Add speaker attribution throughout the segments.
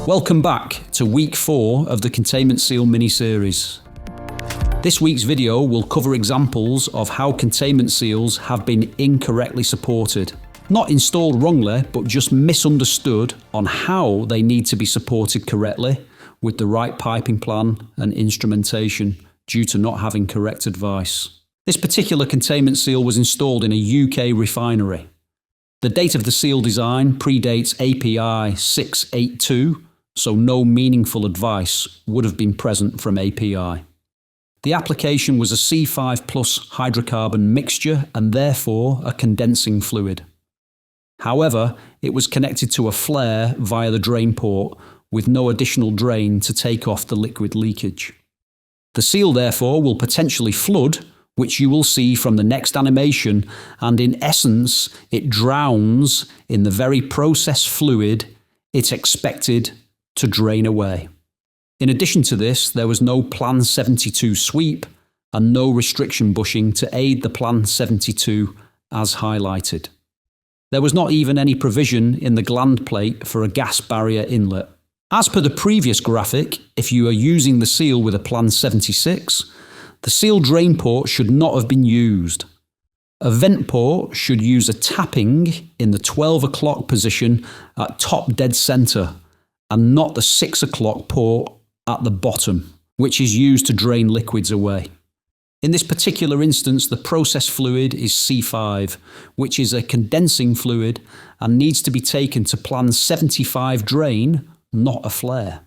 Speaker 1: Welcome back to week 4 of the Containment Seal mini-series. This week's video will cover examples of how containment seals have been incorrectly supported. Not installed wrongly, but just misunderstood on how they need to be supported correctly with the right piping plan and instrumentation due to not having correct advice. This particular containment seal was installed in a UK refinery. The date of the seal design predates API 682, so no meaningful advice would have been present from API. The application was a C5 plus hydrocarbon mixture and therefore a condensing fluid. However, it was connected to a flare via the drain port with no additional drain to take off the liquid leakage. The seal therefore will potentially flood, which you will see from the next animation, and in essence it drowns in the very process fluid it's expected to drain away. In addition to this, there was no Plan 72 sweep and no restriction bushing to aid the Plan 72 as highlighted. There was not even any provision in the gland plate for a gas barrier inlet. As per the previous graphic, if you are using the seal with a Plan 76, the seal drain port should not have been used. A vent port should use a tapping in the 12 o'clock position at top dead centre and not the 6 o'clock port at the bottom, which is used to drain liquids away. In this particular instance, the process fluid is C5, which is a condensing fluid and needs to be taken to Plan 75 drain, not a flare.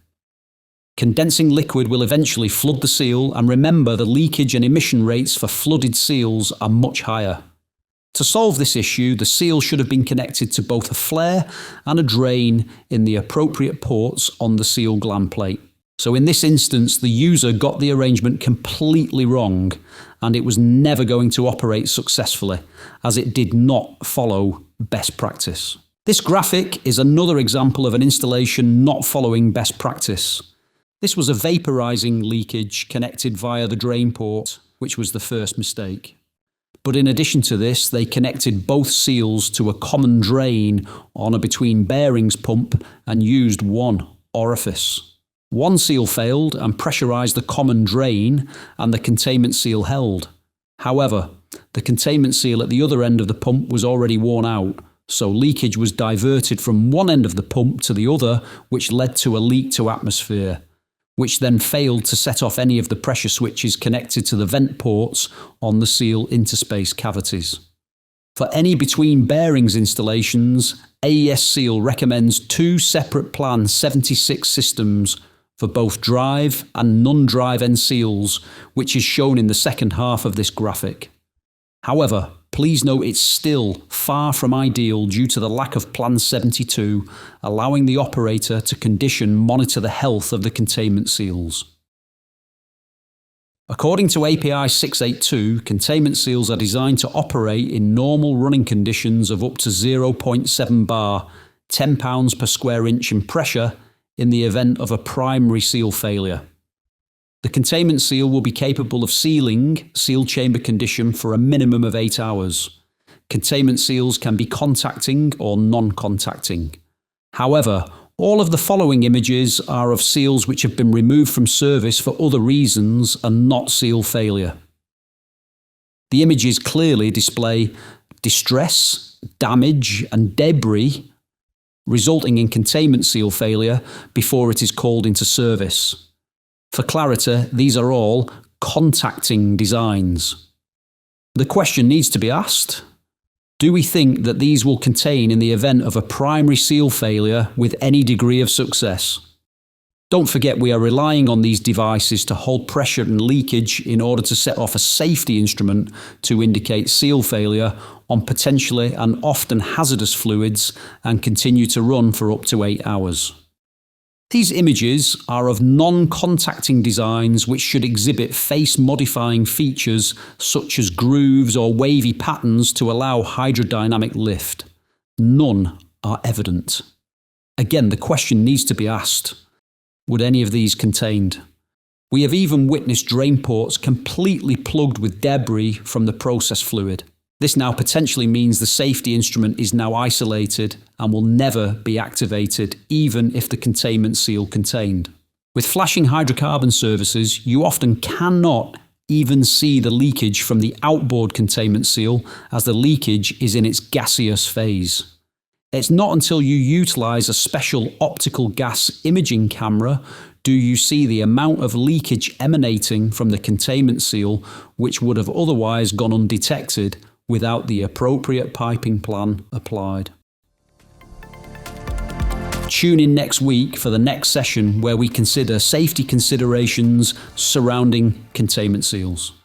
Speaker 1: Condensing liquid will eventually flood the seal, and remember the leakage and emission rates for flooded seals are much higher. To solve this issue, the seal should have been connected to both a flare and a drain in the appropriate ports on the seal gland plate. So in this instance, the user got the arrangement completely wrong, and it was never going to operate successfully, as it did not follow best practice. This graphic is another example of an installation not following best practice. This was a vaporizing leakage connected via the drain port, which was the first mistake. But in addition to this, they connected both seals to a common drain on a between bearings pump and used one orifice. One seal failed and pressurized the common drain, and the containment seal held. However, the containment seal at the other end of the pump was already worn out, so leakage was diverted from one end of the pump to the other, which led to a leak to atmosphere, which then failed to set off any of the pressure switches connected to the vent ports on the seal interspace cavities. For any between bearings installations, AESSEAL recommends 2 separate Plan 76 systems for both drive and non-drive end seals, which is shown in the second half of this graphic. However, please note it's still far from ideal due to the lack of Plan 72, allowing the operator to condition monitor the health of the containment seals. According to API 682, containment seals are designed to operate in normal running conditions of up to 0.7 bar, 10 pounds per square inch in pressure in the event of a primary seal failure. The containment seal will be capable of sealing seal chamber condition for a minimum of 8 hours. Containment seals can be contacting or non-contacting. However, all of the following images are of seals which have been removed from service for other reasons and not seal failure. The images clearly display distress, damage and debris resulting in containment seal failure before it is called into service. For clarity, these are all contacting designs. The question needs to be asked: do we think that these will contain in the event of a primary seal failure with any degree of success? Don't forget we are relying on these devices to hold pressure and leakage in order to set off a safety instrument to indicate seal failure on potentially and often hazardous fluids and continue to run for up to 8 hours. These images are of non-contacting designs which should exhibit face-modifying features such as grooves or wavy patterns to allow hydrodynamic lift. None are evident. Again, the question needs to be asked: would any of these contained? We have even witnessed drain ports completely plugged with debris from the process fluid. This now potentially means the safety instrument is now isolated and will never be activated, even if the containment seal contained. With flashing hydrocarbon services, you often cannot even see the leakage from the outboard containment seal, as the leakage is in its gaseous phase. It's not until you utilise a special optical gas imaging camera do you see the amount of leakage emanating from the containment seal, which would have otherwise gone undetected without the appropriate piping plan applied. Tune in next week for the next session where we consider safety considerations surrounding containment seals.